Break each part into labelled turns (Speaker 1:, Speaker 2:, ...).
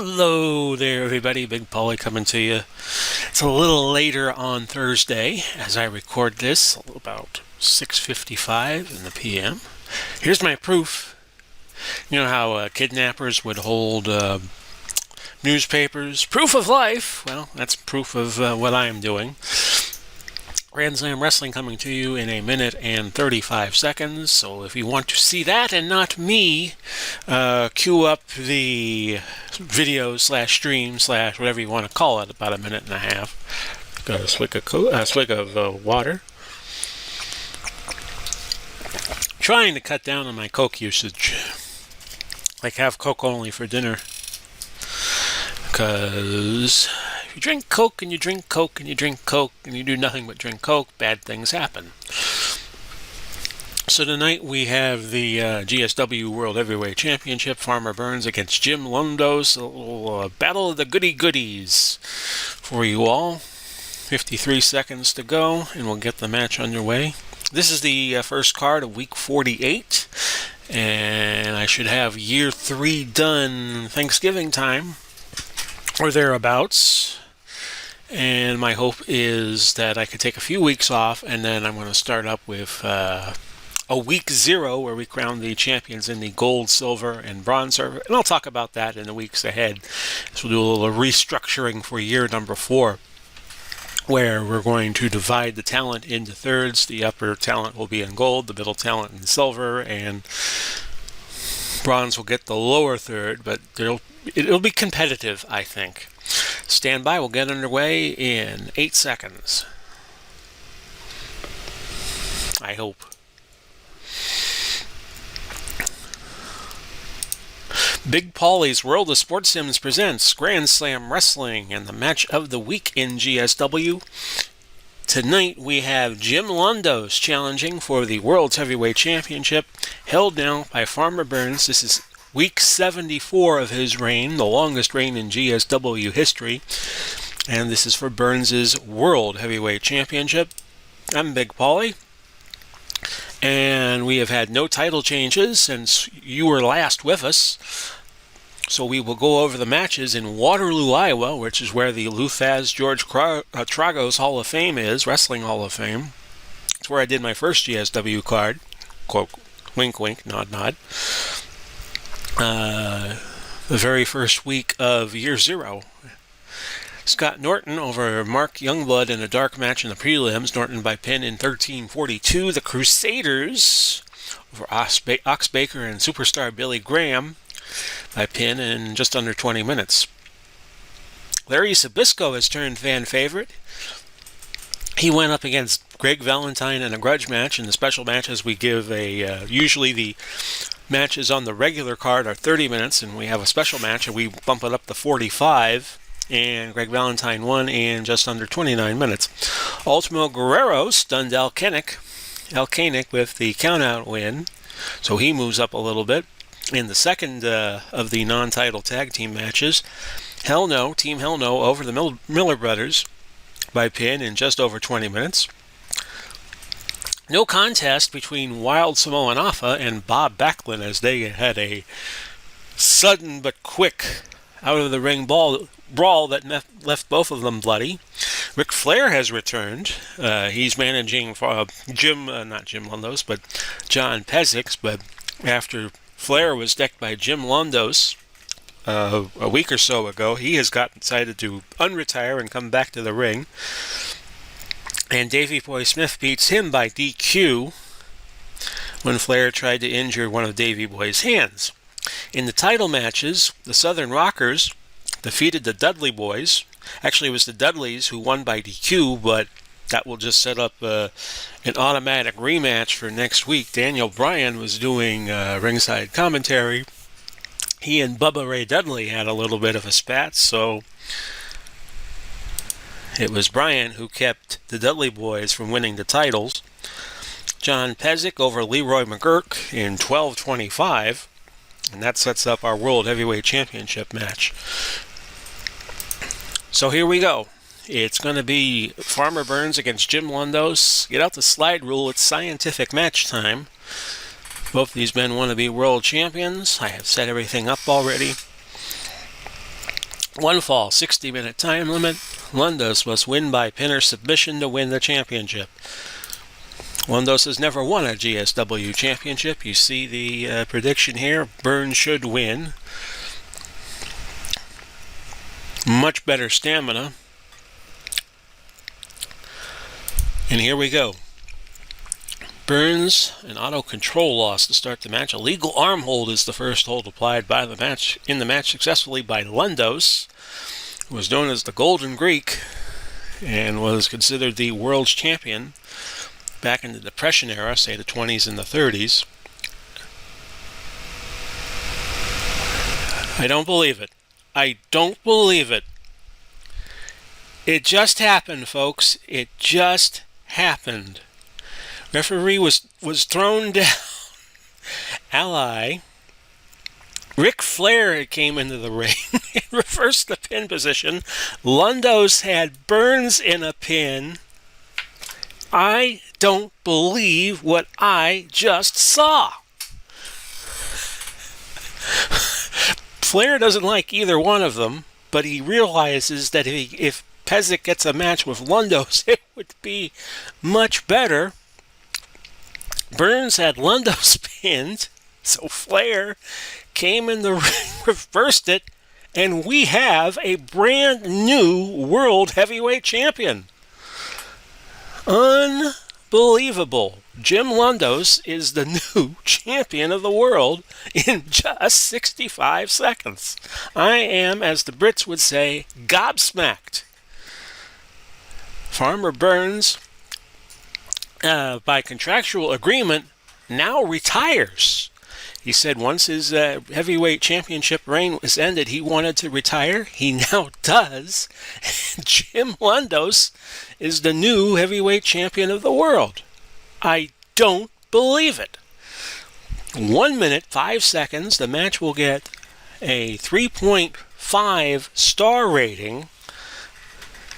Speaker 1: Hello there, everybody. Big Paulie coming to you. It's a little later on Thursday as I record this, about 6:55 in the p.m. Here's my proof. You know how kidnappers would hold newspapers? Proof of life. Well, that's proof of what I am doing. Grand Slam Wrestling coming to you in 1 minute and 35 seconds. So if you want to see that and not me, cue up the video / stream / whatever you want to call it, about 1.5 minutes. Got a swig of water. Trying to cut down on my Coke usage. Like have Coke only for dinner. Because if you drink Coke and you drink Coke and you drink Coke and you do nothing but drink Coke, bad things happen. So tonight we have the GSW World Heavyweight Championship, Farmer Burns against Jim Londos, a little battle of the goodies for you all. 53 seconds to go, and we'll get the match underway. This is the first card of week 48, and I should have year 3 done Thanksgiving time, or thereabouts. And my hope is that I could take a few weeks off, and then I'm going to start up with a week 0 where we crown the champions in the gold, silver, and bronze server. And I'll talk about that in the weeks ahead. So we'll do a little restructuring for year number 4, where we're going to divide the talent into thirds. The upper talent will be in gold, the middle talent in silver, and bronze will get the lower third, but it'll be competitive, I think. Stand by, we'll get underway in 8 seconds. I hope. Big Paulie's World of Sports Sims presents Grand Slam Wrestling and the match of the week in GSW. Tonight we have Jim Londos challenging for the World's Heavyweight Championship, held now by Farmer Burns. This is week 74 of his reign, the longest reign in GSW history. And this is for Burns' World Heavyweight Championship. I'm Big Paulie. And we have had no title changes since you were last with us. So we will go over the matches in Waterloo, Iowa, which is where the Luthaz George Tragos Hall of Fame is, Wrestling Hall of Fame. It's where I did my first GSW card. Quote, wink, wink, nod, nod. The very first week of year 0. Scott Norton over Mark Youngblood in a dark match in the prelims. Norton by pin in 13:42. The Crusaders over Ox Baker and superstar Billy Graham by pin in just under 20 minutes. Larry Sabisco has turned fan favorite. He went up against Greg Valentine in a grudge match. In the special matches, we give usually the matches on the regular card are 30 minutes, and we have a special match, and we bump it up to 45. And Greg Valentine won in just under 29 minutes. Ultimo Guerrero stunned El Koenig with the countout win, so he moves up a little bit. In the second of the non-title tag team matches, Team Hell No over the Miller Brothers by pin in just over 20 minutes. No contest between Wild Samoan Alpha and Bob Backlund as they had a sudden but quick out-of-the-ring brawl that left both of them bloody. Ric Flair has returned. He's managing for not Jim Londos, but John Pezix. But after Flair was decked by Jim Londos a week or so ago, he has decided to unretire and come back to the ring. And Davey Boy Smith beats him by DQ when Flair tried to injure one of Davey Boy's hands. In the title matches, the Southern Rockers defeated the Dudley Boys. Actually, it was the Dudleys who won by DQ, but that will just set up an automatic rematch for next week. Daniel Bryan was doing ringside commentary. He and Bubba Ray Dudley had a little bit of a spat, so it was Bryan who kept the Dudley Boys from winning the titles. John Pezzik over Leroy McGurk in 12:25, and that sets up our World Heavyweight Championship match. So here we go. It's going to be Farmer Burns against Jim Londos. Get out the slide rule. It's scientific match time. Both these men want to be world champions. I have set everything up already. One fall, 60-minute time limit. Londos must win by pin or submission to win the championship. Londos has never won a GSW championship. You see the prediction here. Burns should win. Much better stamina. And here we go. Burns, an auto control loss to start the match. A legal arm hold is the first hold applied by the match in the match successfully by Londos, who was known as the Golden Greek and was considered the world's champion back in the Depression era, say the 20s and the 30s. I don't believe it. I don't believe it. It just happened, folks. It just happened. Referee was thrown down. Ally Ric Flair came into the ring and reversed the pin position. Londos had Burns in a pin. I don't believe what I just saw. Flair doesn't like either one of them, but he realizes that if Pezic gets a match with Londos, it would be much better. Burns had Londos pinned, so Flair came in the ring, reversed it, and we have a brand new World Heavyweight Champion. Unbelievable. Jim Londos is the new champion of the world in just 65 seconds. I am, as the Brits would say, gobsmacked. Farmer Burns, by contractual agreement, now retires. He said once his heavyweight championship reign was ended, he wanted to retire. He now does. Jim Londos is the new heavyweight champion of the world. I don't believe it. 1 minute, 5 seconds. The match will get a 3.5 star rating.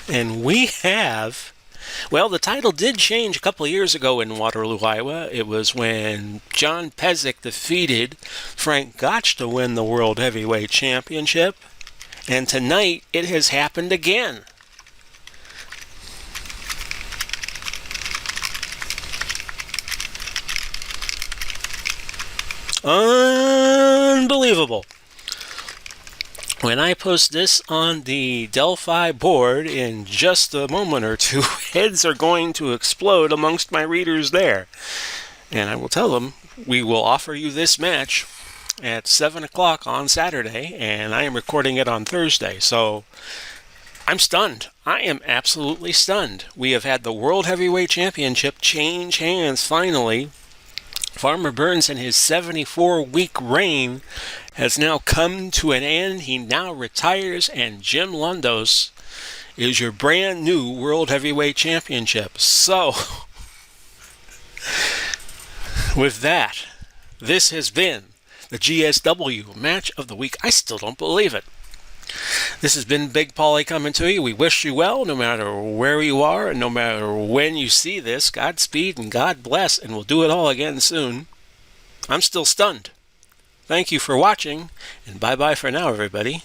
Speaker 1: And we have... Well, the title did change a couple of years ago in Waterloo, Iowa. It was when John Pezic defeated Frank Gotch to win the World Heavyweight Championship. And tonight, it has happened again. Unbelievable. When I post this on the Delphi board in just a moment or two, heads are going to explode amongst my readers there. And I will tell them, we will offer you this match at 7 o'clock on Saturday, and I am recording it on Thursday. So I'm stunned. I am absolutely stunned. We have had the World Heavyweight Championship change hands finally. Farmer Burns and his 74-week reign has now come to an end. He now retires, and Jim Londos is your brand new World Heavyweight Championship. So, with that, this has been the GSW Match of the Week. I still don't believe it. This has been Big Paulie coming to you. We wish you well, no matter where you are, and no matter when you see this. Godspeed and God bless, and we'll do it all again soon. I'm still stunned. Thank you for watching, and bye-bye for now, everybody.